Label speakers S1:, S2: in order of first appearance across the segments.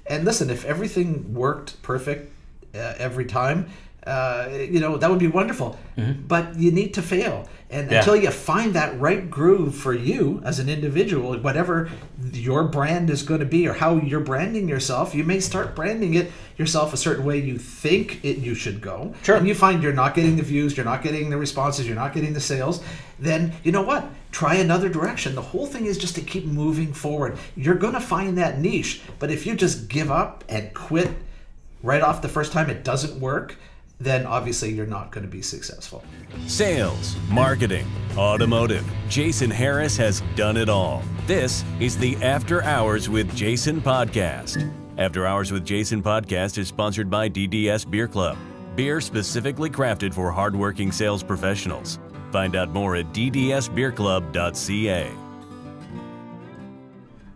S1: And listen, if everything worked perfect every time, that would be wonderful. But you need to fail. And until you find that right groove for you as an individual, whatever your brand is going to be or how you're branding yourself, you may start branding it yourself a certain way you think you should go.
S2: Sure.
S1: And you find you're not getting the views, you're not getting the responses, you're not getting the sales. Then, you know what? Try another direction. The whole thing is just to keep moving forward. You're going to find that niche. But if you just give up and quit right off the first time it doesn't work, then obviously you're not going to be successful.
S3: Sales, marketing, automotive. Jason Harris has done it all. This is the After Hours with Jason podcast. After Hours with Jason podcast is sponsored by DDS Beer Club. Beer specifically crafted for hardworking sales professionals. Find out more at ddsbeerclub.ca.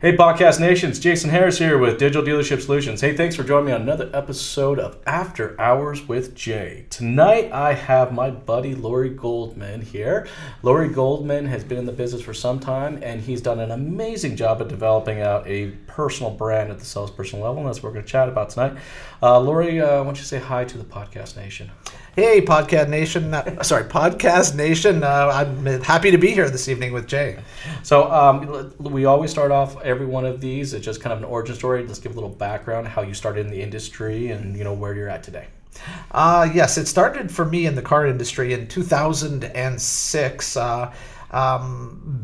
S2: Hey Podcast Nation, it's Jason Harris here with Digital Dealership Solutions. Hey, thanks for joining me on another episode of After Hours with Jay. Tonight I have my buddy Lorrie Goldman here. Lorrie Goldman has been in the business for some time and he's done an amazing job of developing out a personal brand at the salesperson level, and that's what we're going to chat about tonight. Lorrie, why don't you say hi to the Podcast Nation?
S1: Hey, Podcast Nation. I'm happy to be here this evening with Jay.
S2: So we always start off every one of these. It's just kind of an origin story. Let's give a little background, how you started in the industry and where you're at today.
S1: Yes, it started for me in the car industry in 2006,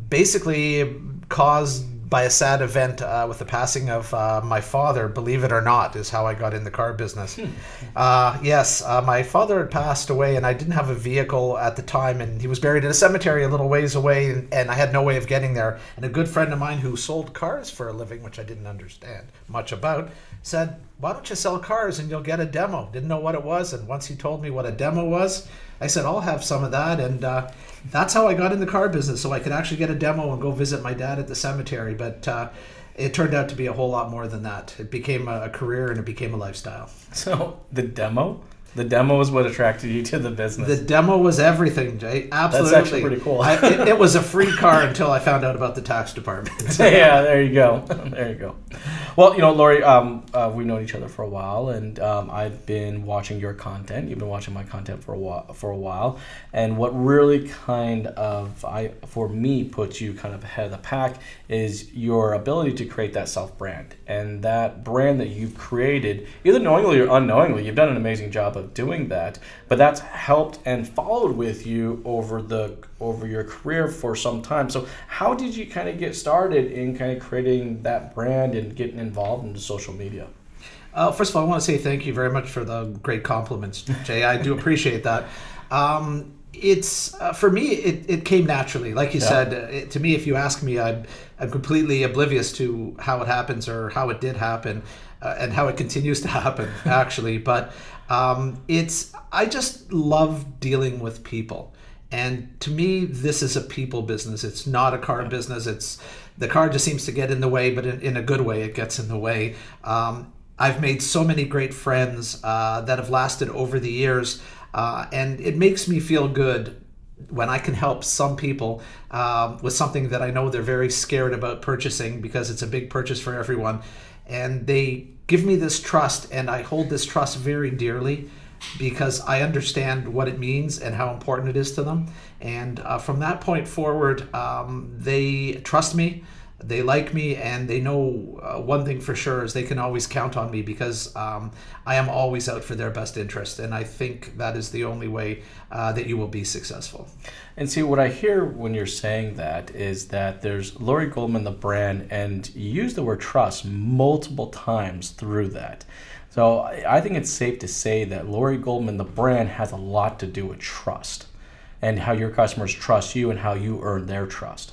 S1: basically caused by a sad event with the passing of my father. Believe it or not, is how I got in the car business. Yes, my father had passed away and I didn't have a vehicle at the time, and he was buried in a cemetery a little ways away, and I had no way of getting there. And a good friend of mine who sold cars for a living, which I didn't understand much about, said, why don't you sell cars and you'll get a demo? Didn't know what it was, and once he told me what a demo was, I said, I'll have some of that, and that's how I got in the car business, so I could actually get a demo and go visit my dad at the cemetery. But it turned out to be a whole lot more than that. It became a career and it became a lifestyle.
S2: So the demo is what attracted you to the business.
S1: The demo was everything, Jay. Absolutely.
S2: That's actually pretty cool.
S1: It was a free car until I found out about the tax department.
S2: Yeah, there you go. Well, Lorrie, we've known each other for a while, and I've been watching your content. You've been watching my content for a while. And what really for me, puts you kind of ahead of the pack is your ability to create that self-brand. And that brand that you've created, either knowingly or unknowingly, you've done an amazing job of doing that, but that's helped and followed with you over your career for some time. So how did you kind of get started in kind of creating that brand and getting involved in social media?
S1: First of all, I want to say thank you very much for the great compliments, Jay. I do appreciate that. It's for me, it came naturally. Like you said, to me, if you ask me, I'm completely oblivious to how it happens or how it did happen, and how it continues to happen, actually. But I just love dealing with people. And to me, this is a people business. It's not a car business. The car just seems to get in the way, but in a good way, it gets in the way. I've made so many great friends that have lasted over the years, and it makes me feel good when I can help some people with something that I know they're very scared about purchasing, because it's a big purchase for everyone. And they give me this trust, and I hold this trust very dearly, because I understand what it means and how important it is to them. And from that point forward, they trust me, they like me, and they know one thing for sure is they can always count on me, because I am always out for their best interest. And I think that is the only way that you will be successful.
S2: And see, what I hear when you're saying that is that there's Lorrie Goldman, the brand, and you use the word trust multiple times through that. So I think it's safe to say that Lorrie Goldman, the brand, has a lot to do with trust and how your customers trust you and how you earn their trust.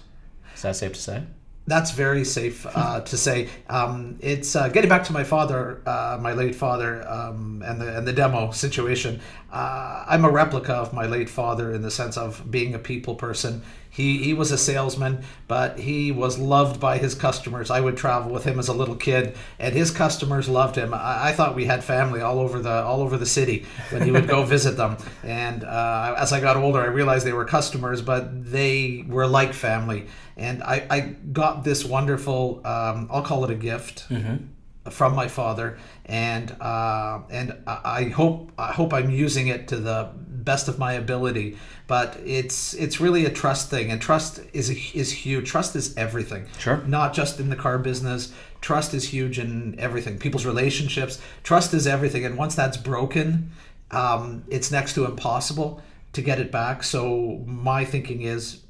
S2: Is that safe to say?
S1: That's very safe to say. It's getting back to my father, my late father, and the demo situation. I'm a replica of my late father in the sense of being a people person. He was a salesman, but he was loved by his customers. I would travel with him as a little kid, and his customers loved him. I thought we had family all over the city when he would go visit them. And as I got older, I realized they were customers, but they were like family. And I got this wonderful, I'll call it a gift.
S2: Mm-hmm.
S1: from my father, and I hope I'm using it to the best of my ability. But it's really a trust thing, and trust is huge. Trust is everything.
S2: Sure.
S1: Not just in the car business. Trust is huge in everything. People's relationships. Trust is everything, and once that's broken, it's next to impossible to get it back. So my thinking is,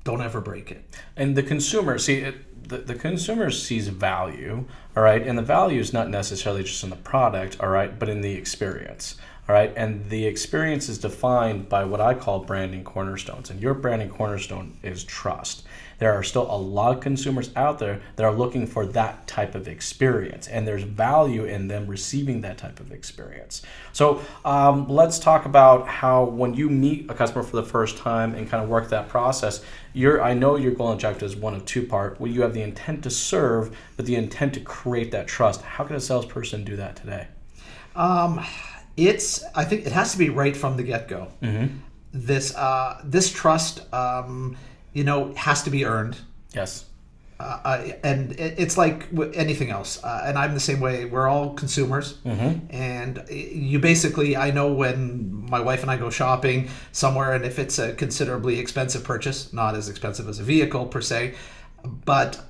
S1: don't ever break it.
S2: And the consumer, the consumer sees value, all right? And the value is not necessarily just in the product, all right, but in the experience, all right? And the experience is defined by what I call branding cornerstones. And your branding cornerstone is trust. There are still a lot of consumers out there that are looking for that type of experience, and there's value in them receiving that type of experience. So let's talk about how, when you meet a customer for the first time and kind of work that process, I know your goal and objective is one of two part, where you have the intent to serve, but the intent to create that trust. How can a salesperson do that today?
S1: I think it has to be right from the get-go.
S2: Mm-hmm.
S1: This trust, has to be earned.
S2: Yes.
S1: And it's like anything else. And I'm the same way. We're all consumers.
S2: Mm-hmm.
S1: And you basically, I know when my wife and I go shopping somewhere, and if it's a considerably expensive purchase, not as expensive as a vehicle per se, but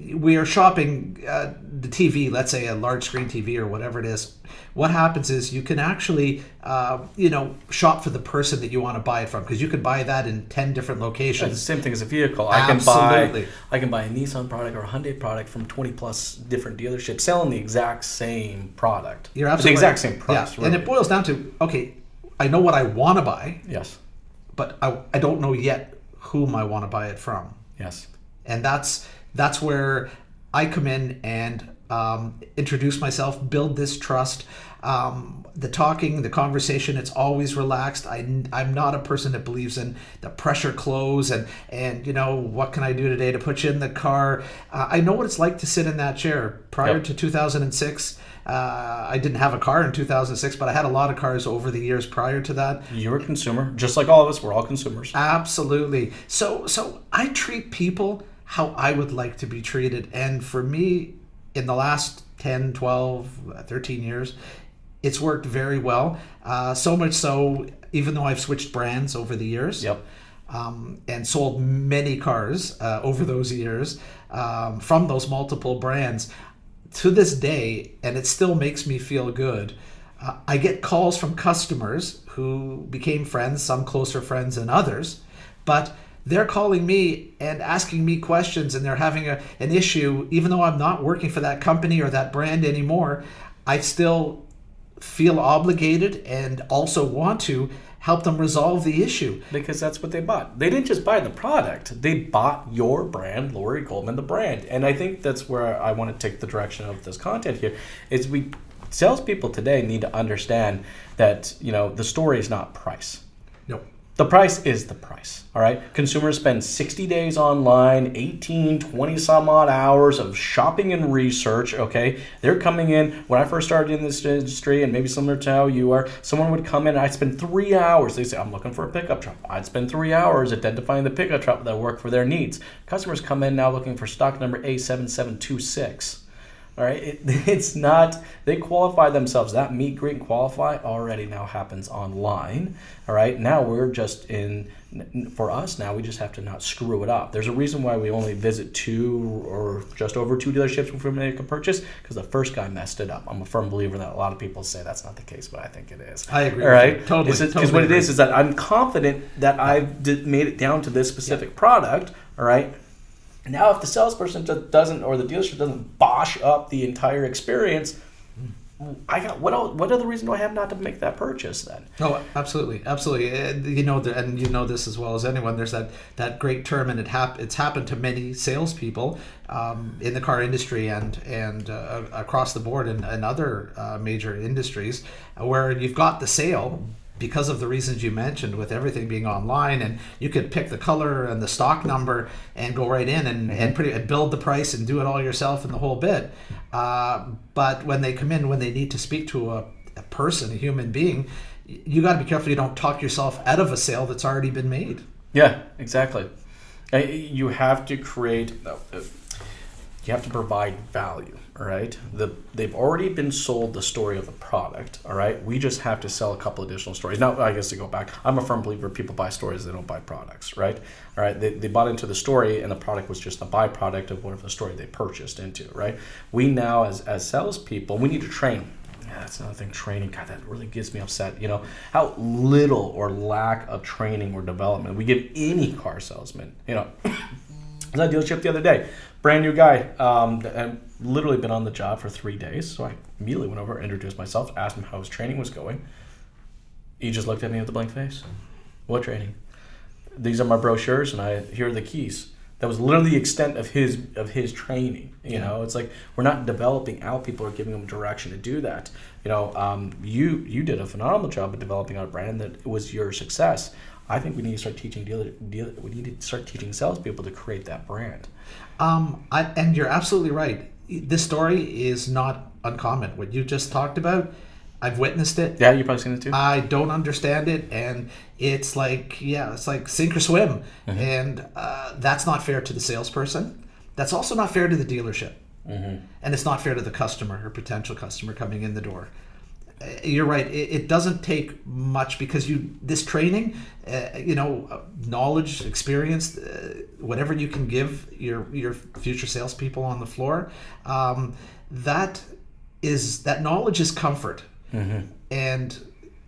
S1: we are shopping the TV, let's say a large screen TV or whatever it is. What happens is you can actually, shop for the person that you want to buy it from, because you could buy that in 10 different locations.
S2: It's the same thing as a vehicle.
S1: Absolutely.
S2: I can buy a Nissan product or a Hyundai product from 20 plus different dealerships selling the exact same product.
S1: You're absolutely
S2: the exact same price.
S1: Yeah. Really. And it boils down to, okay, I know what I want to buy.
S2: Yes.
S1: But I don't know yet whom I want to buy it from.
S2: Yes.
S1: And that's where I come in and introduce myself, build this trust. The conversation, it's always relaxed. I'm not a person that believes in the pressure close and what can I do today to put you in the car. I know what it's like to sit in that chair. Prior to 2006, I didn't have a car in 2006, but I had a lot of cars over the years prior to that.
S2: You're a consumer, just like all of us. We're all consumers.
S1: Absolutely. So I treat people how I would like to be treated. And for me, in the last 10, 12, 13 years, it's worked very well. So much so, even though I've switched brands over the years, and sold many cars over those years from those multiple brands, to this day, and it still makes me feel good. I get calls from customers who became friends, some closer friends than others, but they're calling me and asking me questions, and they're having an issue. Even though I'm not working for that company or that brand anymore, I still feel obligated and also want to help them resolve the issue.
S2: Because that's what they bought. They didn't just buy the product. They bought your brand, Lorrie Goldman, the brand. And I think that's where I want to take the direction of this content here, is salespeople today need to understand that, the story is not price.
S1: No.
S2: The price is the price, all right? Consumers spend 60 days online, 18, 20 some odd hours of shopping and research, okay? They're coming in. When I first started in this industry, and maybe similar to how you are, someone would come in and I'd spend 3 hours. They say, I'm looking for a pickup truck. I'd spend 3 hours identifying the pickup truck that work for their needs. Customers come in now looking for stock number A7726. All right, it's not, they qualify themselves. That meet, greet, and qualify already now happens online. All right, now for us now, we just have to not screw it up. There's a reason why we only visit 2 or just over 2 dealerships before we make a purchase, because the first guy messed it up. I'm a firm believer that a lot of people say that's not the case, but I think it is.
S1: I agree.
S2: All right,
S1: Totally.
S2: Because what it is that I'm confident that I've made it down to this specific product. All right. Now, if the salesperson doesn't, or the dealership doesn't bosh up the entire experience, what other reason do I have not to make that purchase then?
S1: Oh, absolutely. And this as well as anyone. There's that great term, and it's happened to many salespeople in the car industry and across the board in other major industries, where you've got the sale, because of the reasons you mentioned, with everything being online, and you could pick the color and the stock number and go right in and build the price and do it all yourself and the whole bit. But when they come in, when they need to speak to a person, a human being, you got to be careful you don't talk yourself out of a sale that's already been made.
S2: Yeah, exactly. You have to provide value, all right? They've already been sold the story of the product, all right? We just have to sell a couple additional stories. Now, I guess to go back, I'm a firm believer people buy stories, they don't buy products, right? All right, they bought into the story and the product was just a byproduct of whatever the story they purchased into, right? We now, as salespeople, we need to train. Yeah, that's another thing, training. God, that really gets me upset. You know, how little or lack of training or development we give any car salesman. You know, I was at a dealership the other day, brand new guy. I've literally been on the job for 3 days. So I immediately went over, introduced myself, asked him how his training was going. He just looked at me with a blank face. What training? These are my brochures, and here are the keys. That was literally the extent of his training. You know, it's like we're not developing out people or giving them direction to do that. You know, you did a phenomenal job of developing our brand that was your success. I think we need to start teaching we need to start teaching salespeople to create that brand.
S1: And you're absolutely right. This story is not uncommon. What you just talked about, I've witnessed it.
S2: Yeah, you've probably seen it too.
S1: I don't understand it, and it's like sink or swim, and that's not fair to the salesperson. That's also not fair to the dealership, and it's not fair to the customer or potential customer coming in the door. You're right. It doesn't take much because this training, knowledge, experience, whatever you can give your future salespeople on the floor, that knowledge is comfort. And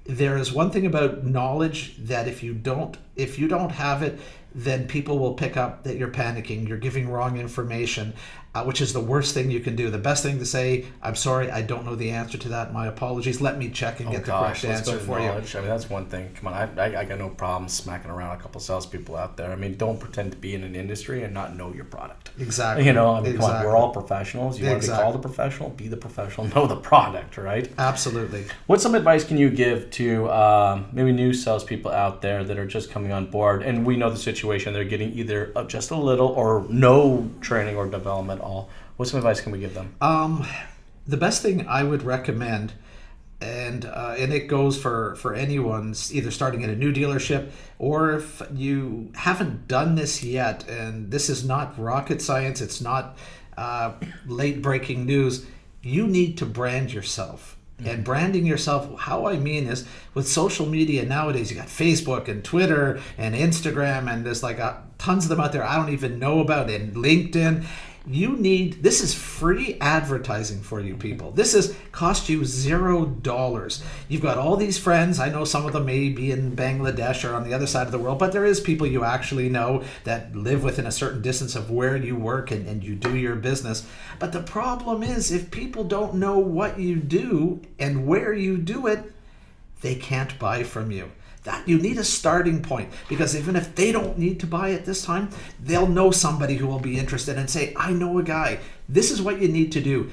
S1: there is one thing about knowledge that if you don't have it, then people will pick up that you're panicking, you're giving wrong information, which is the worst thing you can do. The best thing to say, I'm sorry, I don't know the answer to that. My apologies. Let me check and get the correct answer for you.
S2: I mean, that's one thing. Come on, I got no problem smacking around a couple salespeople out there. I mean, don't pretend to be in an industry and not know your product.
S1: Exactly.
S2: You know, I mean, come on, we're all professionals. You want to be called a professional? Be the professional. Know the product, right?
S1: Absolutely.
S2: What some advice can you give to maybe new salespeople out there that are just coming on board? And we know the situation. They're getting either just a little or no training or development at all. What some advice can we give them?
S1: The best thing I would recommend, and it goes for anyone either starting at a new dealership or if you haven't done this yet, and this is not rocket science, it's not late breaking news, you need to brand yourself. And branding yourself, how I mean is with social media nowadays, you got Facebook and Twitter and Instagram, and there's like tons of them out there I don't even know about, and LinkedIn. This is free advertising for you people. This is cost you $0. You've got all these friends. I know some of them may be in Bangladesh or on the other side of the world, but there is people you actually know that live within a certain distance of where you work and you do your business. But the problem is if people don't know what you do and where you do it, they can't buy from you. That you need a starting point, because even if they don't need to buy it this time, they'll know somebody who will be interested and say, I know a guy. This is what you need to do.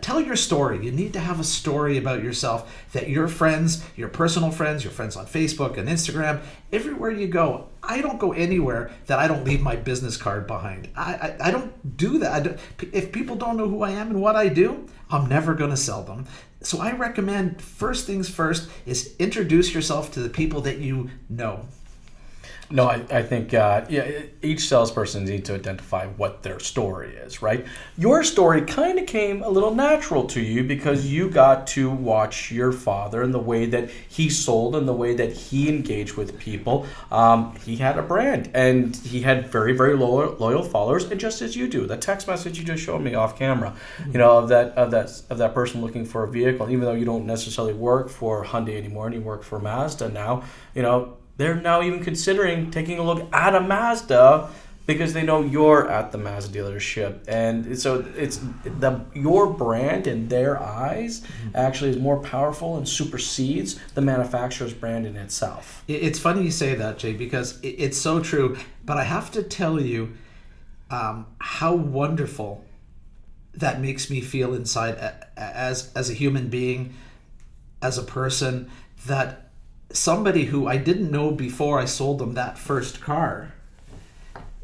S1: Tell your story. You need to have a story about yourself that your friends, your personal friends, your friends on Facebook and Instagram, everywhere you go. I don't go anywhere that I don't leave my business card behind. I don't do that. If people don't know who I am and what I do, I'm never going to sell them. So I recommend first things first is introduce yourself to the people that you know.
S2: No, I think each salesperson needs to identify what their story is, right? Your story kind of came a little natural to you because you got to watch your father and the way that he sold and the way that he engaged with people. He had a brand and he had very, very loyal followers, and just as you do. The text message you just showed me off camera, of that person looking for a vehicle, even though you don't necessarily work for Hyundai anymore and you work for Mazda now, they're now even considering taking a look at a Mazda because they know you're at the Mazda dealership. And so it's your brand in their eyes actually is more powerful and supersedes the manufacturer's brand in itself.
S1: It's funny you say that, Jay, because it's so true. But I have to tell you how wonderful that makes me feel inside as a human being, as a person, that somebody who I didn't know before I sold them that first car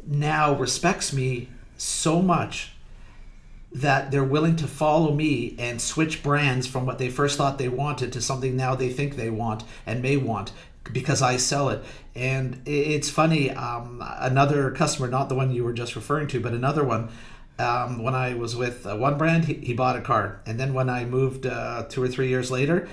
S1: now respects me so much that they're willing to follow me and switch brands from what they first thought they wanted to something now they think they want and may want because I sell it. And it's funny, another customer, not the one you were just referring to, but another one, When I was with one brand, he bought a car, and then when I moved 2 or 3 years later,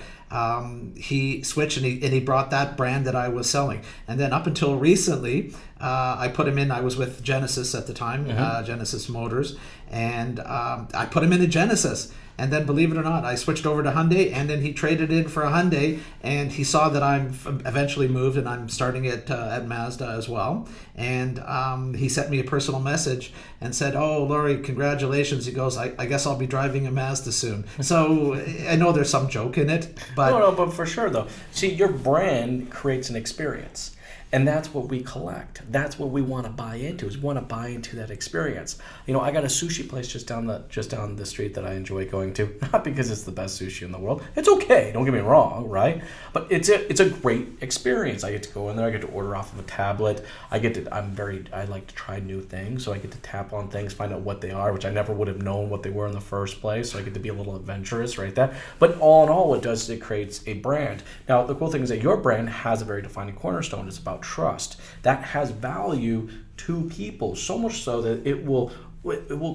S1: he switched and he brought that brand that I was selling. And then up until recently, I put him in. I was with Genesis at the time, Genesis Motors, and I put him into Genesis. And then, believe it or not, I switched over to Hyundai, and then he traded in for a Hyundai, and he saw that I'm eventually moved, and I'm starting at Mazda as well. And he sent me a personal message and said, "Oh, Lorrie, congratulations." He goes, I guess I'll be driving a Mazda soon. So I know there's some joke in it, but...
S2: No, but for sure, though. See, your brand creates an experience. And that's what we collect. That's what we want to buy into. Is we want to buy into that experience. You know, I got a sushi place just down the street that I enjoy going to. Not because it's the best sushi in the world. It's okay. Don't get me wrong, right? But it's a great experience. I get to go in there. I get to order off of a tablet. I like to try new things. So I get to tap on things, find out what they are, which I never would have known what they were in the first place. So I get to be a little adventurous, right? But all in all, what it does is it creates a brand. Now, the cool thing is that your brand has a very defining cornerstone. It's about trust. That has value to people, so much so that it will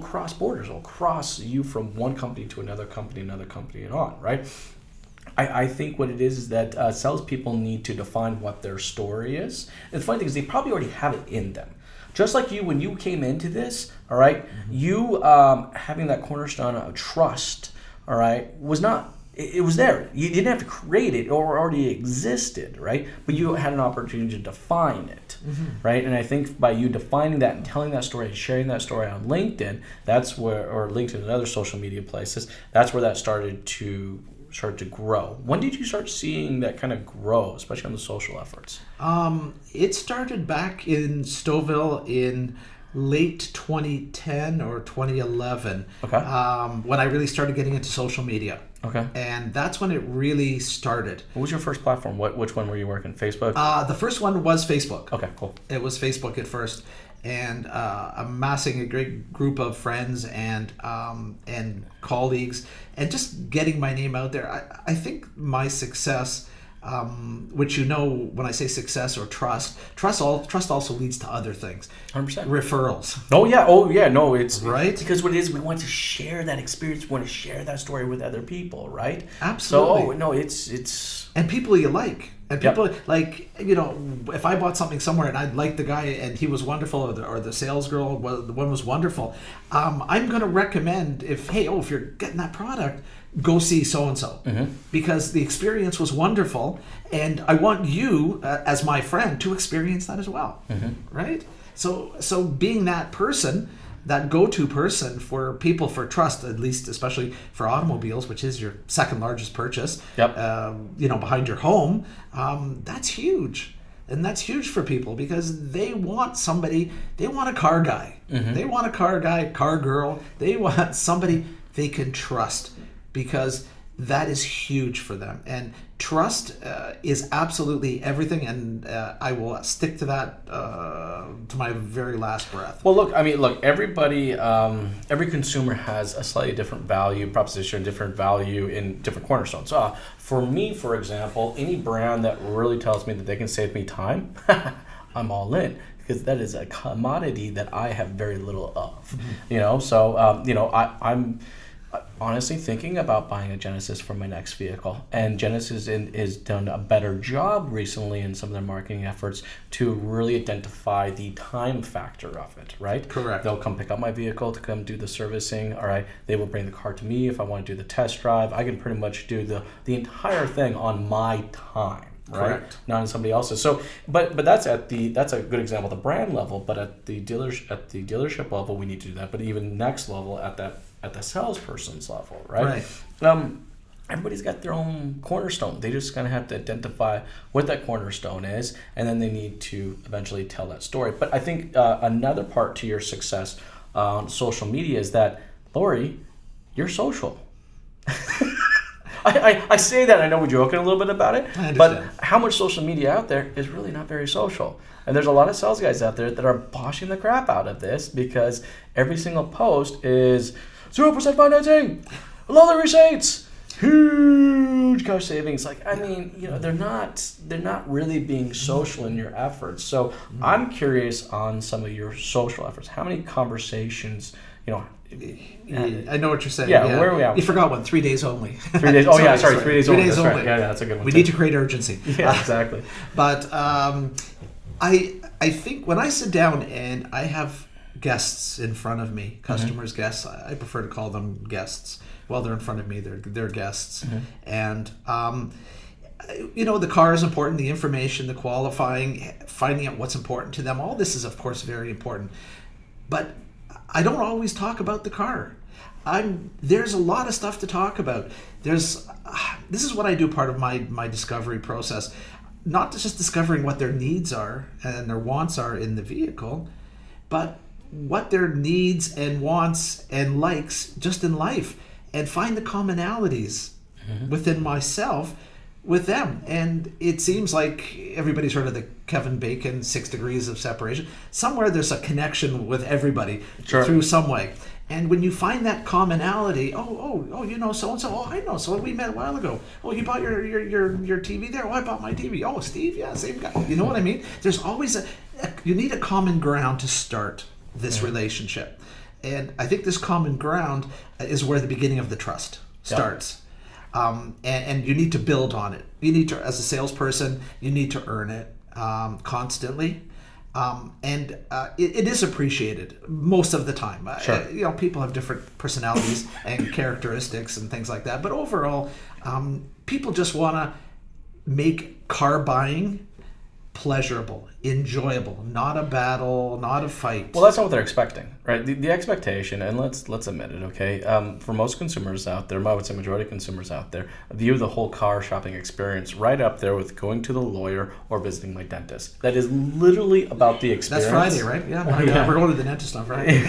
S2: cross borders. It will cross you from one company to another company, and on, right? I think what it is that salespeople need to define what their story is. And the funny thing is they probably already have it in them. Just like you, when you came into this, all right, you having that cornerstone of trust, all right, was not... It was there. You didn't have to create it, or already existed, right? But you had an opportunity to define it, right? And I think by you defining that and telling that story and sharing that story on LinkedIn, that's where, or LinkedIn and other social media places, that's where that started to grow. When did you start seeing that kind of grow, especially on the social efforts?
S1: It started back in Stouffville in late 2010 or 2011, when I really started getting into social media.
S2: Okay.
S1: And that's when it really started.
S2: What was your first platform? Which one were you working? Facebook?
S1: The first one was Facebook.
S2: Okay, cool. It
S1: was Facebook at first, and amassing a great group of friends and colleagues, and just getting my name out there. I think my success, which when I say success or trust also leads to other things.
S2: 100%.
S1: Referrals.
S2: Oh yeah, no, it's
S1: right,
S2: because what it is, we want to share that experience, we want to share that story with other people, right?
S1: Absolutely.
S2: So it's
S1: and people you like. And people like, if I bought something somewhere and I liked the guy and he was wonderful, or the sales girl, the one was wonderful, I'm going to recommend if you're getting that product, go see so-and-so, because the experience was wonderful, and I want you as my friend to experience that as well, right? So being that person, that go-to person for people for trust, at least especially for automobiles, which is your second largest purchase, behind your home, that's huge. And that's huge for people because they want a car guy. They want a car guy, car girl. They want somebody they can trust, because that is huge for them. And trust is absolutely everything, and I will stick to that to my very last breath.
S2: Well, look, everybody, every consumer has a slightly different value proposition, different value in different cornerstones. For me, for example, any brand that really tells me that they can save me time, I'm all in. Because that is a commodity that I have very little of, I'm honestly thinking about buying a Genesis for my next vehicle, and Genesis has done a better job recently in some of their marketing efforts to really identify the time factor of it, right?
S1: Correct.
S2: They'll come pick up my vehicle to come do the servicing, all right? They will bring the car to me if I want to do the test drive. I can pretty much do the entire thing on my time. Right?
S1: Correct.
S2: Not in somebody else's. So, but that's a good example at the brand level. But at the dealership level, we need to do that. But even next level at the salesperson's level, right? Everybody's got their own cornerstone. They just kind of have to identify what that cornerstone is, and then they need to eventually tell that story. But I think another part to your success on social media is that, Lorrie, you're social. I say that, I know we're joking a little bit about it, but how much social media out there is really not very social. And there's a lot of sales guys out there that are boshing the crap out of this, because every single post is 0% financing, low the receipts, huge cost savings. They're not really being social in your efforts. So I'm curious on some of your social efforts. How many conversations,
S1: I know what you're saying.
S2: Yeah, where are we at?
S1: You forgot one. 3 days only.
S2: 3 days. Oh, yeah, sorry. 3 days
S1: 3
S2: only.
S1: days
S2: That's
S1: only.
S2: right. Yeah, that's a good one.
S1: We
S2: too.
S1: need to create urgency.
S2: Yeah, exactly.
S1: But I think when I sit down and I have guests in front of me, customers, guests, I prefer to call them guests. Well, they're in front of me. They're guests. And, the car is important, the information, the qualifying, finding out what's important to them. All this is, of course, very important. But I don't always talk about the car. There's a lot of stuff to talk about. This is what I do part of my discovery process. Not just discovering what their needs are and their wants are in the vehicle, but what their needs and wants and likes just in life, and find the commonalities within myself with them. And it seems like everybody's heard of the Kevin Bacon 6 degrees of separation. Somewhere there's a connection with everybody through some way. And when you find that commonality, you know so-and-so, oh, I know, so we met a while ago. Oh, you bought your TV there? Oh, I bought my TV. Oh, Steve, yeah, same guy. You know what I mean? There's always you need a common ground to start this relationship. And I think this common ground is where the beginning of the trust starts. And you need to build on it. You need to, as a salesperson, you need to earn it constantly. And it is appreciated most of the time.
S2: Sure.
S1: People have different personalities and characteristics and things like that. But overall, people just want to make car buying pleasurable, enjoyable, not a battle, not a fight.
S2: Well, that's not what they're expecting, right? The expectation, and let's admit it, okay? For most consumers out there, I would say majority of consumers out there, view the whole car shopping experience right up there with going to the lawyer or visiting my dentist. That is literally about the experience.
S1: That's Friday, right? Yeah, we're going to the dentist on Friday.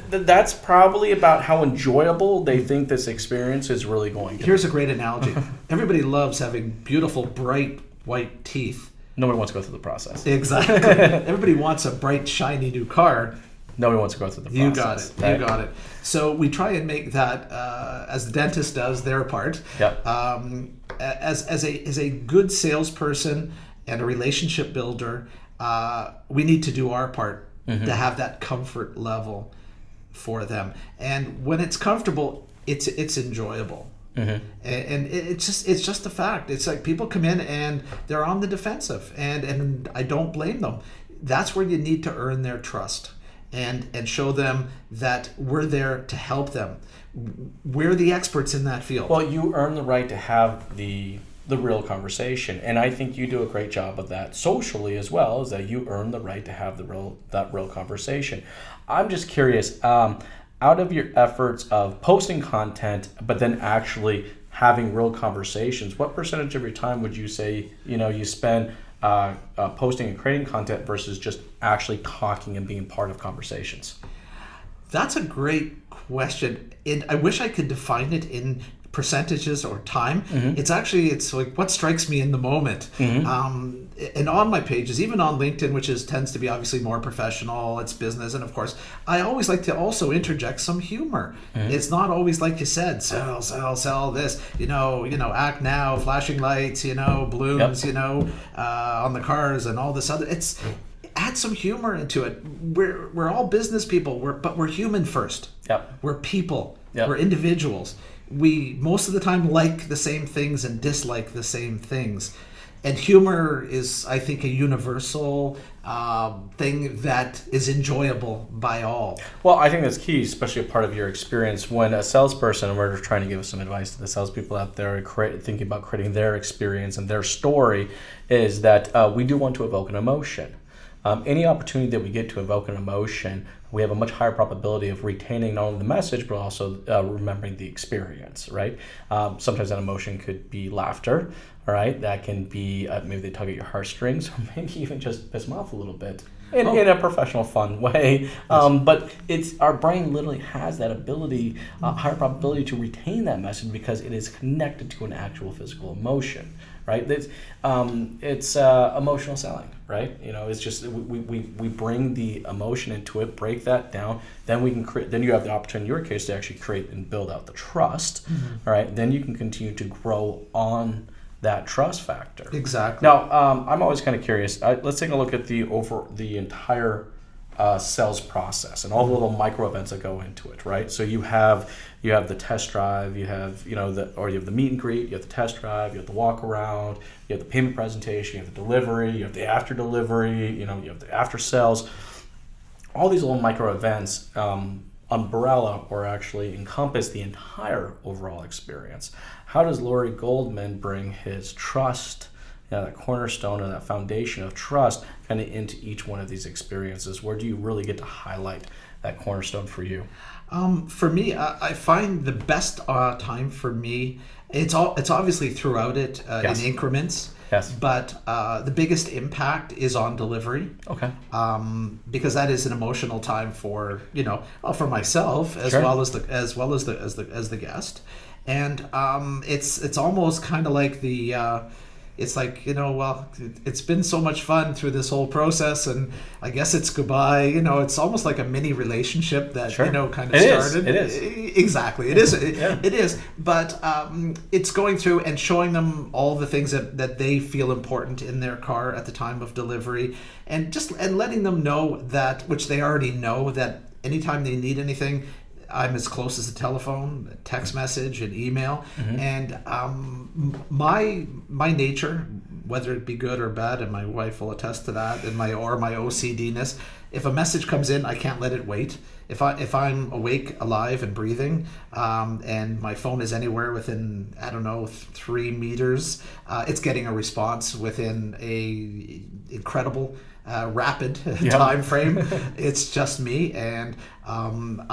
S2: That's probably about how enjoyable they think this experience is really going to be.
S1: Here's a great analogy. Everybody loves having beautiful, bright, white teeth.
S2: Nobody wants to go through the process.
S1: Exactly. Everybody wants a bright, shiny new car.
S2: Nobody wants to go through the process.
S1: You got it. So we try and make that, as the dentist does their part.
S2: Yep.
S1: As a good salesperson and a relationship builder, we need to do our part to have that comfort level for them. And when it's comfortable, it's enjoyable. And it's just a fact. It's like people come in and they're on the defensive, and I don't blame them. That's where you need to earn their trust and show them that we're there to help them. We're the experts in that field.
S2: Well, you earn the right to have the real conversation, and I think you do a great job of that socially as well, is that you earn the right to have that real conversation. I'm just curious, out of your efforts of posting content, but then actually having real conversations, what percentage of your time would you say you spend posting and creating content versus just actually talking and being part of conversations?
S1: That's a great question. And I wish I could define it in percentages or time. It's like what strikes me in the moment. And on my pages, even on LinkedIn, which tends to be obviously more professional, it's business, and of course I always like to also interject some humor. It's not always like you said, sell this, act now, flashing lights, balloons, on the cars and all this other. It's add some humor into it. We're all business people, but we're human first. We're people. We're individuals. We most of the time like the same things and dislike the same things. And humor is, I think, a universal thing that is enjoyable by all.
S2: Well, I think that's key, especially a part of your experience when a salesperson, and we're trying to give some advice to the salespeople out there thinking about creating their experience and their story, is that we do want to evoke an emotion. Any opportunity that we get to evoke an emotion, we have a much higher probability of retaining not only the message, but also remembering the experience, right? Sometimes that emotion could be laughter, all right? That can be, maybe they tug at your heartstrings, or maybe even just piss them off a little bit in a professional, fun way. But our brain literally has that ability, higher probability to retain that message because it is connected to an actual physical emotion. Right, it's emotional selling, right? It's just we bring the emotion into it, break that down, then we can create. Then you have the opportunity, in your case, to actually create and build out the trust. All right, then you can continue to grow on that trust factor.
S1: Exactly.
S2: Now, I'm always kind of curious. Let's take a look at the entire sales process and all the little micro events that go into it, right? So you have the test drive, you have you have the meet and greet, you have the test drive, you have the walk around, you have the payment presentation, you have the delivery, you have the after delivery, you have the after sales. All these little micro events umbrella or actually encompass the entire overall experience. How does Lorrie Goldman bring his trust, that cornerstone or that foundation of trust kind of into each one of these experiences? Where do you really get to highlight that cornerstone for you?
S1: For me, I find the best time for me, it's obviously throughout it
S2: Yes.
S1: in increments.
S2: Yes.
S1: But the biggest impact is on delivery.
S2: Okay.
S1: Because that is an emotional time for for myself as
S2: Sure.
S1: well as the guest, and it's almost kind of like it's like, it's been so much fun through this whole process, and I guess it's goodbye. It's almost like a mini relationship that,
S2: Sure.
S1: kind of
S2: It is.
S1: started.
S2: It is.
S1: Exactly. It is.
S2: Yeah.
S1: It is. But it's going through and showing them all the things that they feel important in their car at the time of delivery, and letting them know that, which they already know, that anytime they need anything, I'm as close as a telephone, text message, and email.
S2: Mm-hmm.
S1: And my nature, whether it be good or bad, and my wife will attest to that, and my OCD-ness, if a message comes in, I can't let it wait. If I'm awake, alive, and breathing, and my phone is anywhere within 3 meters, it's getting a response within a incredible rapid time frame. It's just me, and and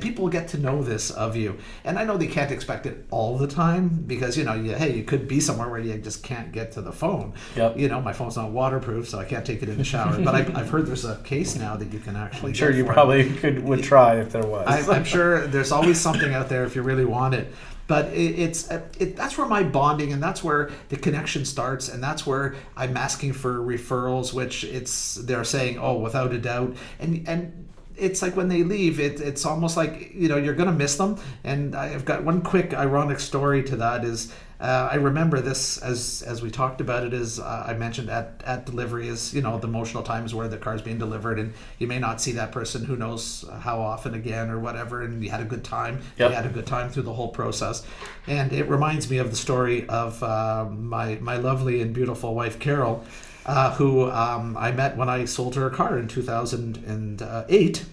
S1: people get to know this of you, and I know they can't expect it all the time, because you could be somewhere where you just can't get to the phone.
S2: Yep.
S1: My phone's not waterproof, so I can't take it in the shower. But I've heard there's a case now that you can actually.
S2: I'm sure you probably would try if there was.
S1: I'm sure there's always something out there if you really want it. But that's where my bonding, and that's where the connection starts, and that's where I'm asking for referrals, which they're saying, oh, without a doubt, and it's like when they leave, it's almost like you're gonna miss them. And I've got one quick ironic story to that. Is I remember this as we talked about it, is I mentioned at delivery is the emotional times where the car's being delivered, and you may not see that person who knows how often again or whatever, and you had a good time.
S2: Yep.
S1: You had a good time through the whole process. And it reminds me of the story of my lovely and beautiful wife Carol, who I met when I sold her a car in 2008.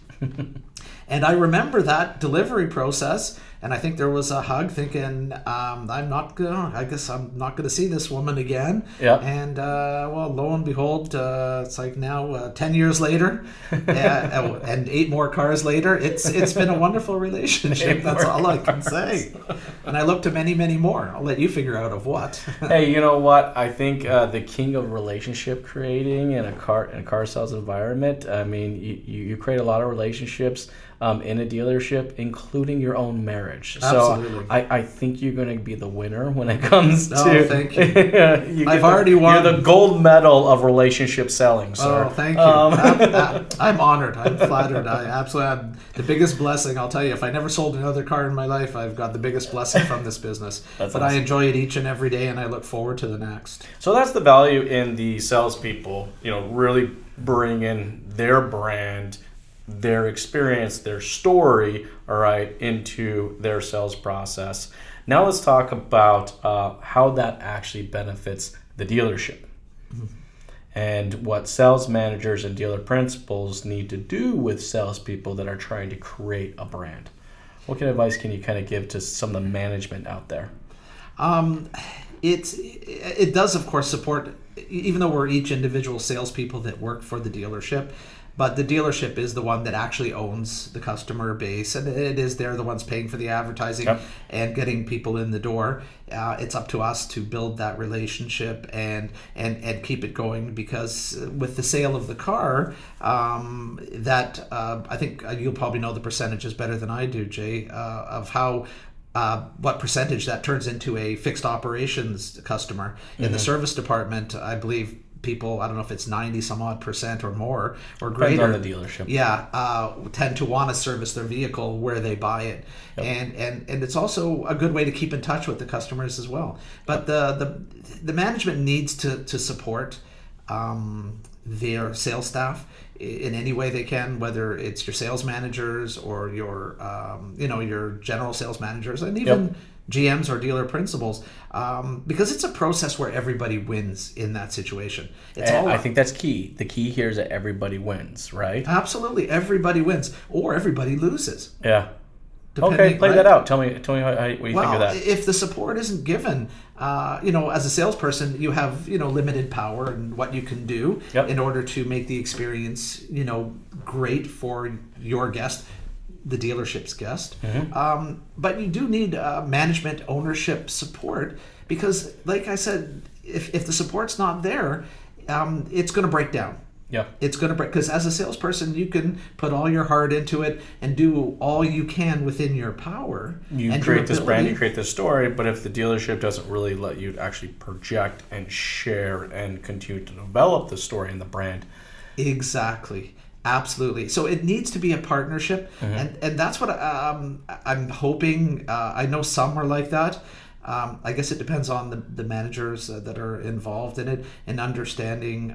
S1: And I remember that delivery process, and I think there was a hug, thinking, I guess I'm not gonna see this woman again.
S2: Yeah.
S1: And well, lo and behold, it's like now 10 years later, and 8 more cars later. It's been a wonderful relationship. That's all I can say. And I look to many, many more. I'll let you figure out of what.
S2: Hey, you know what? I think the king of relationship creating in a car sales environment. I mean, you create a lot of relationships in a dealership, including your own marriage.
S1: Absolutely.
S2: So I think you're going to be the winner when it comes to.
S1: Oh, thank you. I've already won.
S2: You're the gold medal of relationship selling, sir.
S1: Oh, thank you. I'm honored. I'm flattered. I absolutely have the biggest blessing. I'll tell you, if I never sold another car in my life, I've got the biggest blessing from this business.
S2: That's
S1: but
S2: awesome.
S1: I enjoy it each and every day, and I look forward to the next.
S2: So that's the value in the salespeople, really bring in their brand, their experience, their story, all right, into their sales process. Now let's talk about how that actually benefits the dealership. Mm-hmm. And what sales managers and dealer principals need to do with salespeople that are trying to create a brand. What kind of advice can you kind of give to some of the management out there?
S1: It does, of course, support, even though we're each individual salespeople that work for the dealership, but the dealership is the one that actually owns the customer base, and they're the ones paying for the advertising. Yep. And getting people in the door. It's up to us to build that relationship and keep it going, because with the sale of the car, I think you'll probably know the percentages better than I do, Jay, of how what percentage that turns into a fixed operations customer. In the service department, I believe people, I don't know if it's 90 some odd % or more or greater.
S2: Depends on the dealership.
S1: Yeah, tend to want to service their vehicle where they buy it. Yep. And it's also a good way to keep in touch with the customers as well. But the management needs to support their sales staff in any way they can, whether it's your sales managers or your your general sales managers, and even GMs or dealer principals, because it's a process where everybody wins in that situation.
S2: I think that's key. The key here is that everybody wins, right?
S1: Absolutely, everybody wins or everybody loses.
S2: Yeah.
S1: Depending,
S2: play that out. Tell me what you think of that.
S1: If the support isn't given, as a salesperson, you have limited power in what you can do in order to make the experience great for your guest, the dealership's guest.
S2: Mm-hmm.
S1: But you do need management, ownership, support, because, like I said, if the support's not there, it's going to break down.
S2: Yeah,
S1: it's going to break, because as a salesperson, you can put all your heart into it and do all you can within your power.
S2: You create this brand, you create this story, but if the dealership doesn't really let you actually project and share and continue to develop the story and the brand.
S1: Exactly. Absolutely. So it needs to be a partnership, and that's what I'm hoping. I know some are like that. I guess it depends on the managers that are involved in it, and understanding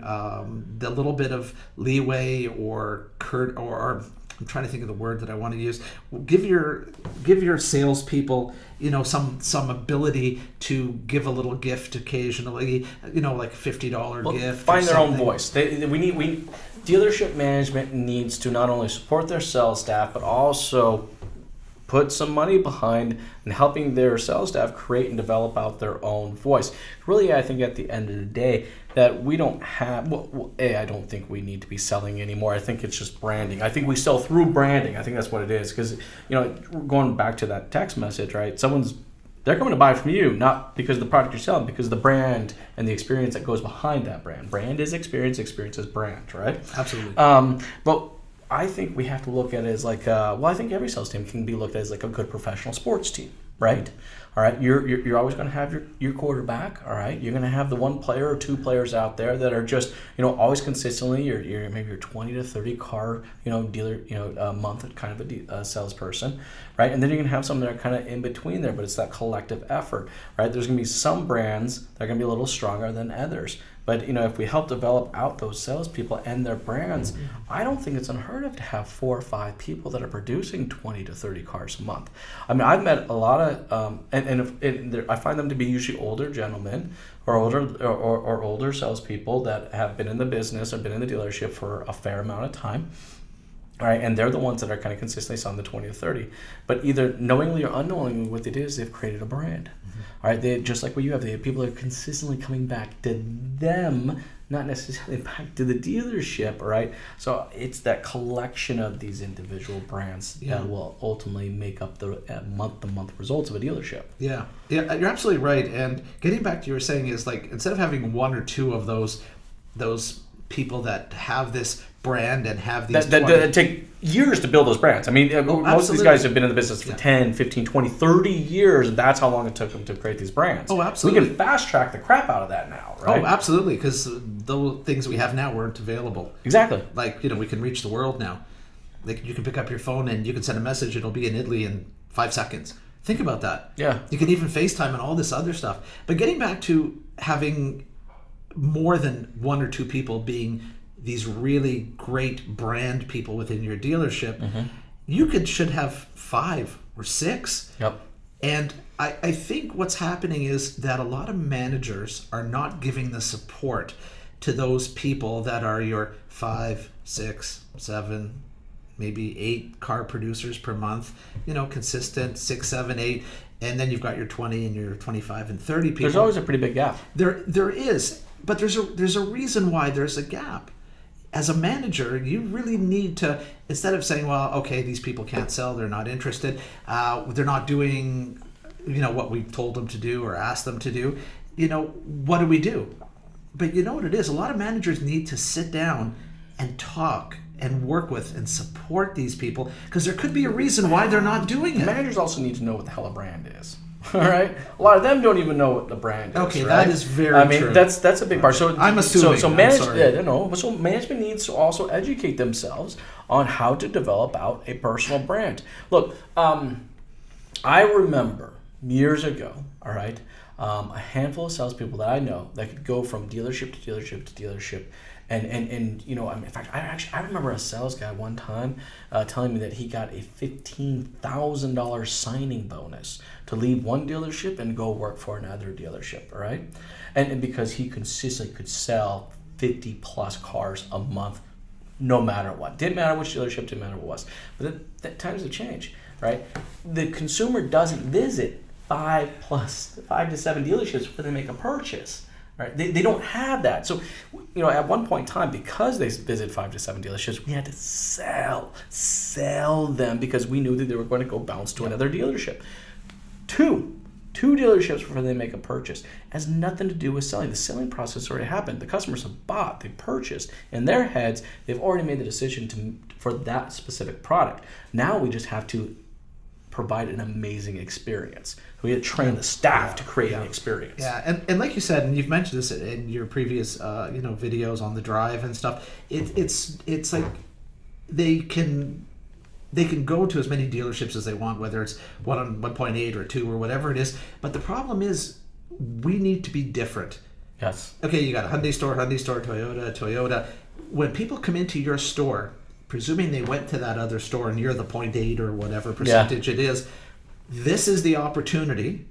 S1: the little bit of leeway or I'm trying to think of the word that I want to use. Give your salespeople some ability to give a little gift occasionally, like $50 gift.
S2: Find their own voice. Dealership management needs to not only support their sales staff, but also put some money behind and helping their sales staff create and develop out their own voice. Really, I think at the end of the day that we don't have, I don't think we need to be selling anymore. I think it's just branding. I think we sell through branding. I think that's what it is. Because, going back to that text message, right? They're coming to buy from you, not because of the product you're selling, because of the brand and the experience that goes behind that brand. Brand is experience, experience is brand, right?
S1: Absolutely.
S2: But I think we have to look at it as like, I think every sales team can be looked at as like a good professional sports team, right? All right, you're always going to have your quarterback. All right, you're going to have the one player or two players out there that are just always consistently. You're maybe your 20 to 30 car dealer a month kind of a salesperson, right? And then you're going to have some that are kind of in between there, but it's that collective effort, right? There's going to be some brands that are going to be a little stronger than others. But if we help develop out those salespeople and their brands, I don't think it's unheard of to have 4 or 5 people that are producing 20 to 30 cars a month. I mean, I've met a lot of, I find them to be usually older gentlemen or older salespeople that have been in the business or been in the dealership for a fair amount of time. All right, and they're the ones that are kind of consistently selling the 20 to 30. But either knowingly or unknowingly, what it is, they've created a brand. All right, they just like what you have. They have people that are consistently coming back to them, not necessarily back to the dealership. All right, so it's that collection of these individual brands that will ultimately make up the month-to-month results of a dealership.
S1: Yeah, you're absolutely right. And getting back to what you were saying is, like, instead of having 1 or 2 of those people that have this brand and have these
S2: that take years to build those brands. I mean, most of these guys have been in the business for 10, 15, 20, 30 years, and that's how long it took them to create these brands.
S1: Oh, absolutely.
S2: We can fast track the crap out of that now, right?
S1: Oh, absolutely, because the things we have now weren't available.
S2: Exactly.
S1: Like, we can reach the world now. Like, you can pick up your phone and you can send a message, it'll be in Italy in 5 seconds. Think about that.
S2: Yeah.
S1: You can even FaceTime and all this other stuff. But getting back to having more than 1 or 2 people being these really great brand people within your dealership, you should have 5 or 6.
S2: Yep.
S1: And I think what's happening is that a lot of managers are not giving the support to those people that are your 5, 6, 7, maybe 8 car producers per month, consistent 6, 7, 8. And then you've got your 20 and your 25 and 30 people.
S2: There's always a pretty big gap.
S1: There is, but there's a reason why there's a gap. As a manager, you really need to, instead of saying, well, okay, these people can't sell, they're not interested, they're not doing, what we told them to do or asked them to do, what do we do? But you know what it is? A lot of managers need to sit down and talk and work with and support these people, because there could be a reason why they're not doing it.
S2: Managers also need to know what the hell a brand is. All right, a lot of them don't even know what the brand is.
S1: Okay,
S2: right?
S1: that is very true.
S2: I mean, that's a big part. So
S1: I'm assuming.
S2: So management needs to also educate themselves on how to develop out a personal brand. Look, I remember years ago. All right, a handful of salespeople that I know that could go from dealership to dealership to dealership And you know, in fact, I remember a sales guy one time telling me that he got a $15,000 signing bonus to leave one dealership and go work for another dealership, right? And because he consistently could sell 50 plus cars a month, no matter what. Didn't matter which dealership, didn't matter what it was. But that times have changed, right? The consumer doesn't visit 5 to 7 dealerships before they make a purchase. Right? They don't have that. So, you know, at one point in time, because they visit 5 to 7 dealerships, we had to sell them because we knew that they were going to go bounce to another dealership. Two dealerships before they make a purchase. It has nothing to do with selling. The selling process already happened. The customers have bought, they purchased. In their heads, they've already made the decision for that specific product. Now we just have to provide an amazing experience. We had to train the staff to create an experience.
S1: Yeah, and like you said, and you've mentioned this in your previous videos on the drive and stuff. It's like they can go to as many dealerships as they want, whether it's 1.8 or 2 or whatever it is. But the problem is, we need to be different.
S2: Yes.
S1: Okay, you got a Hyundai store, Toyota. When people come into your store, presuming they went to that other store and you're the 0.8 or whatever percentage it is, this is the opportunity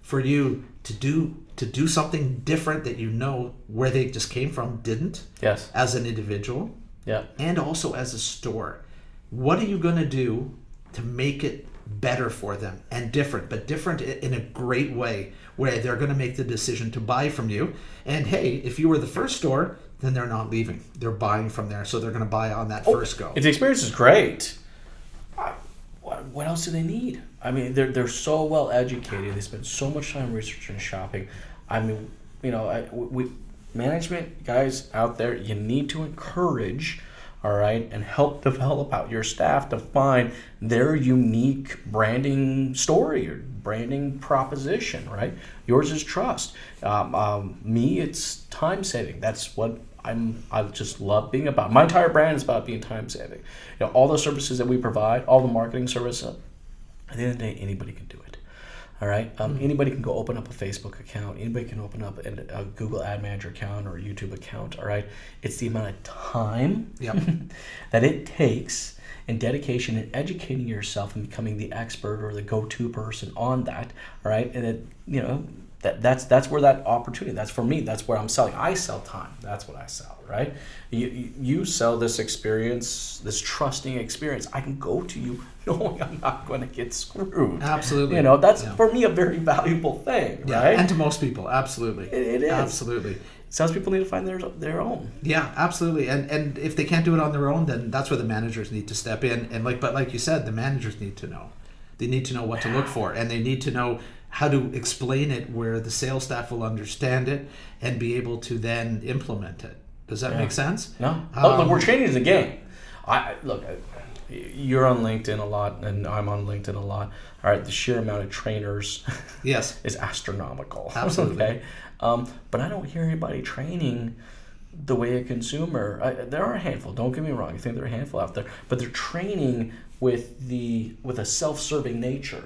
S1: for you to do something different that you know where they just came from didn't.
S2: Yes.
S1: As an individual.
S2: Yeah.
S1: And also as a store. What are you going to do to make it better for them and different, but different in a great way where they're going to make the decision to buy from you? And hey, if you were the first store, then they're not leaving. They're buying from there, so they're going to buy on that first go.
S2: If the experience is great, what else do they need? I mean, they're so well educated. They spend so much time researching and shopping. I mean, you know, management guys out there, you need to encourage, all right, and help develop out your staff to find their unique branding story or branding proposition, right? Yours is trust. Me, it's time saving. That's what I just love being about. My entire brand is about being time saving. You know, all the services that we provide, all the marketing services, at the end of the day, anybody can do it. All right. Anybody can go open up a Facebook account. Anybody can open up a Google Ad Manager account or a YouTube account. All right. It's the amount of time that it takes and dedication and educating yourself and becoming the expert or the go-to person on that. All right. And it, you know, that's where that opportunity. That's for me. That's where I'm selling. I sell time. That's what I sell. Right. You sell this experience, this trusting experience. I can go to you knowing I'm not going to get screwed.
S1: Absolutely.
S2: You know, that's for me a very valuable thing, right?
S1: And to most people, absolutely.
S2: It is.
S1: Absolutely.
S2: Salespeople need to find their own.
S1: Yeah, absolutely. And if they can't do it on their own, then that's where the managers need to step in. And like you said, the managers need to know. They need to know what to look for, and they need to know how to explain it where the sales staff will understand it and be able to then implement it. Does that make sense?
S2: No. Look, we're changing the game. You're on LinkedIn a lot, and I'm on LinkedIn a lot. All right, the sheer amount of trainers is astronomical.
S1: Absolutely.
S2: Okay? But I don't hear anybody training the way a consumer. There are a handful, don't get me wrong. I think there are a handful out there. But they're training with a self-serving nature.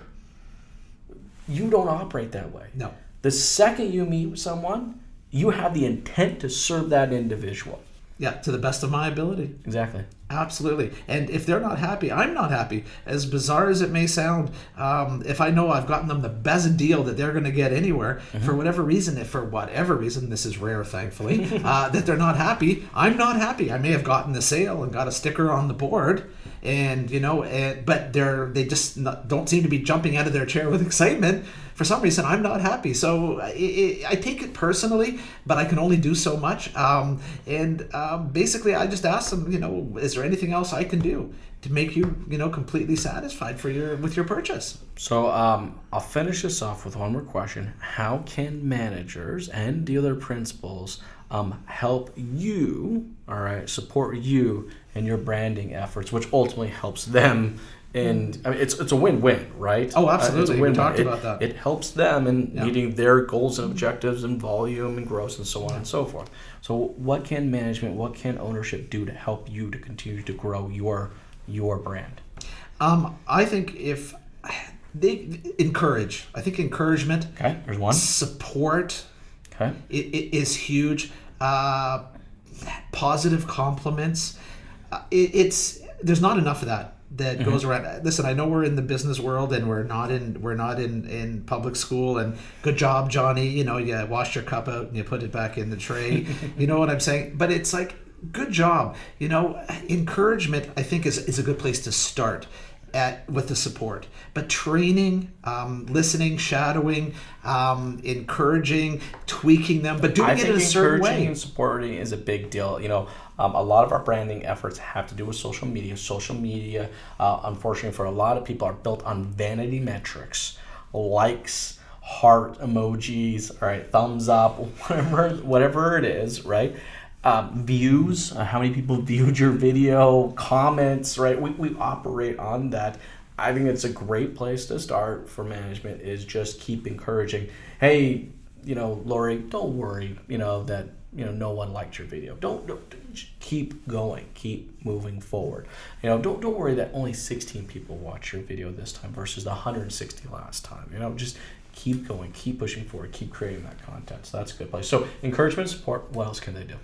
S2: You don't operate that way.
S1: No.
S2: The second you meet with someone, you have the intent to serve that individual.
S1: Yeah, to the best of my ability.
S2: Exactly.
S1: Absolutely. And if they're not happy, I'm not happy. As bizarre as it may sound, if I know I've gotten them the best deal that they're going to get anywhere, for whatever reason, this is rare, thankfully, that they're not happy, I'm not happy. I may have gotten the sale and got a sticker on the board, and but they just don't seem to be jumping out of their chair with excitement. For some reason, I'm not happy. So I take it personally, but I can only do so much. Basically, I just ask them, is there anything else I can do to make you, completely satisfied with your purchase? So
S2: I'll finish this off with one more question. How can managers and dealer principals help you, all right, support you in your branding efforts, which ultimately helps them? And I mean, it's a win-win, right?
S1: Oh, absolutely. We talked about that.
S2: It helps them in meeting their goals and objectives and volume and growth and so on and so forth. So what can management, what can ownership do to help you to continue to grow your brand?
S1: I think if they encourage, encouragement.
S2: Okay, there's one.
S1: Support.
S2: Okay.
S1: It is huge. positive compliments. There's not enough of that goes around. Listen, I know we're in the business world and we're not in public school. And good job, Johnny. You washed your cup out and you put it back in the tray. You know what I'm saying? But it's like, good job. Encouragement, I think, is a good place to start with the support. But training, listening, shadowing, encouraging, tweaking them, but doing it in a certain way.
S2: Encouraging and supporting is a big deal. A lot of our branding efforts have to do with social media. Social media, unfortunately, for a lot of people, are built on vanity metrics, likes, heart emojis, all right, thumbs up, whatever it is, right? Views, how many people viewed your video, comments, right? We operate on that. I think it's a great place to start for management, is just keep encouraging. Hey, Lorrie, don't worry, that no one liked your video. Don't just keep going, keep moving forward. Don't worry that only 16 people watched your video this time versus the 160 last time. Just keep going, keep pushing forward, keep creating that content. So that's a good place. So encouragement, support. What else can they do?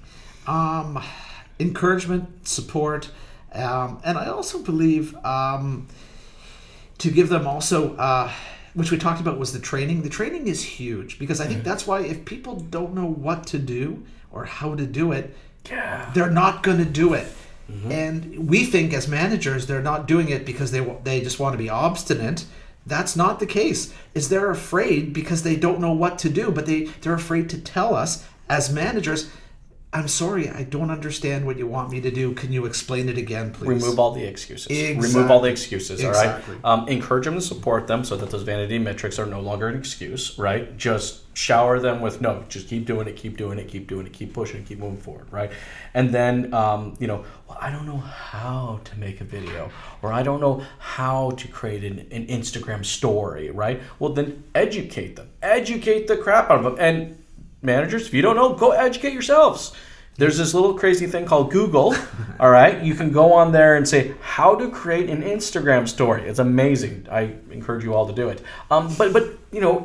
S1: Encouragement, support, and I also believe to give them also, which we talked about, was the training. The training is huge, because I think that's why, if people don't know what to do or how to do it, they're not going to do it. And we think as managers they're not doing it because they just want to be obstinate. That's not the case. They're afraid because they don't know what to do, but they're afraid to tell us as managers, I'm sorry, I don't understand what you want me to do. Can you explain it again, please?
S2: Remove all the excuses.
S1: Exactly.
S2: Remove all the excuses,
S1: Exactly.
S2: all right? Encourage them to support them so that those vanity metrics are no longer an excuse, right? Just shower them with, no, just keep doing it, keep doing it, keep doing it, keep pushing, keep moving forward, right? And then, well, I don't know how to make a video, or I don't know how to create an Instagram story, right? Well, then educate them. Educate the crap out of them. And managers, if you don't know, go educate yourselves. There's this little crazy thing called Google, all right? You can go on there and say, how to create an Instagram story. It's amazing. I encourage you all to do it. But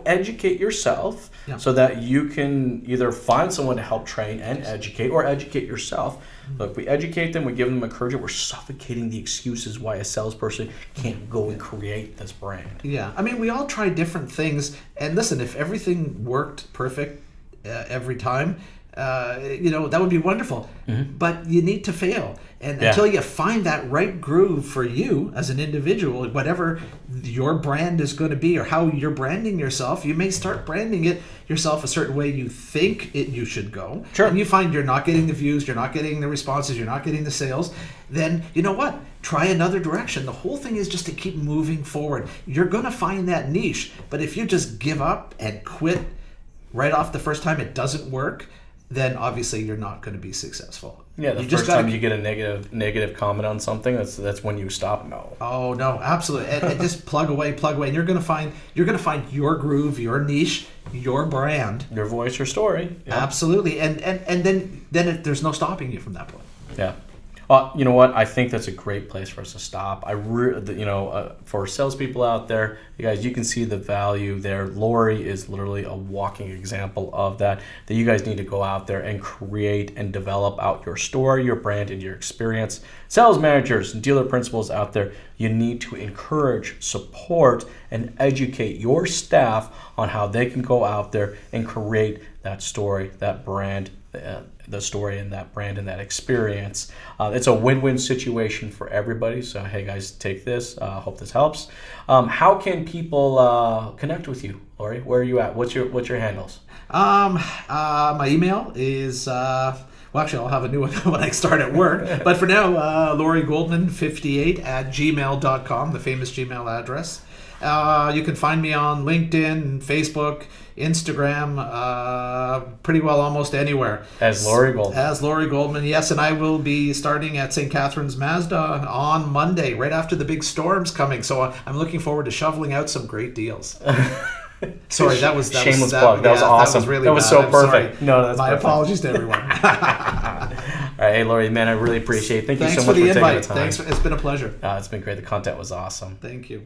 S2: educate yourself so that you can either find someone to help train and educate, or educate yourself. Look, we educate them, we give them encouragement, we're suffocating the excuses why a salesperson can't go and create this brand.
S1: Yeah, I mean, we all try different things. And listen, if everything worked perfect every time, that would be wonderful. But you need to fail, and until you find that right groove for you as an individual, whatever your brand is going to be, or how you're branding yourself, you may start branding it yourself a certain way you think you should go.
S2: Sure.
S1: And you find you're not getting the views, you're not getting the responses, you're not getting the sales. Then you know what? Try another direction. The whole thing is just to keep moving forward. You're going to find that niche, but if you just give up and quit right off the first time it doesn't work, then obviously you're not going to be successful.
S2: Yeah, the first time you get a negative comment on something, that's when you stop. No.
S1: Oh no, absolutely. And just plug away, and you're going to find your groove, your niche, your brand,
S2: your voice, your story.
S1: Yeah. Absolutely, and then there's no stopping you from that point.
S2: Yeah. You know what? I think that's a great place for us to stop. For salespeople out there, you guys, you can see the value there. Lorrie is literally a walking example of that you guys need to go out there and create and develop out your story, your brand, and your experience. Sales managers and dealer principals out there, you need to encourage, support, and educate your staff on how they can go out there and create that story, that brand, the story and that brand and that experience. It's a win-win situation for everybody. So, hey guys, take this. Hope this helps. How can people connect with you, Lorrie? Where are you at? What's your handles?
S1: My email is well, actually, I'll have a new one when I start at work. But for now, Lorrie Goldman 58 at gmail.com, the famous Gmail address. You can find me on LinkedIn, Facebook, Instagram, pretty well almost anywhere.
S2: As Lorrie Goldman.
S1: As Lorrie Goldman, yes. And I will be starting at St. Catharines Mazda on Monday, right after the big storm's coming. So I'm looking forward to shoveling out some great deals. Sorry, that was
S2: shameless plug. That was awesome.
S1: That was so
S2: perfect.
S1: Sorry.
S2: No, that's
S1: my
S2: perfect.
S1: Apologies to everyone.
S2: All right, hey Lorrie, man, I really appreciate it. Thank you so much
S1: for the
S2: for
S1: invite.
S2: taking the time.
S1: It's been a pleasure.
S2: It's been great. The content was awesome.
S1: Thank you.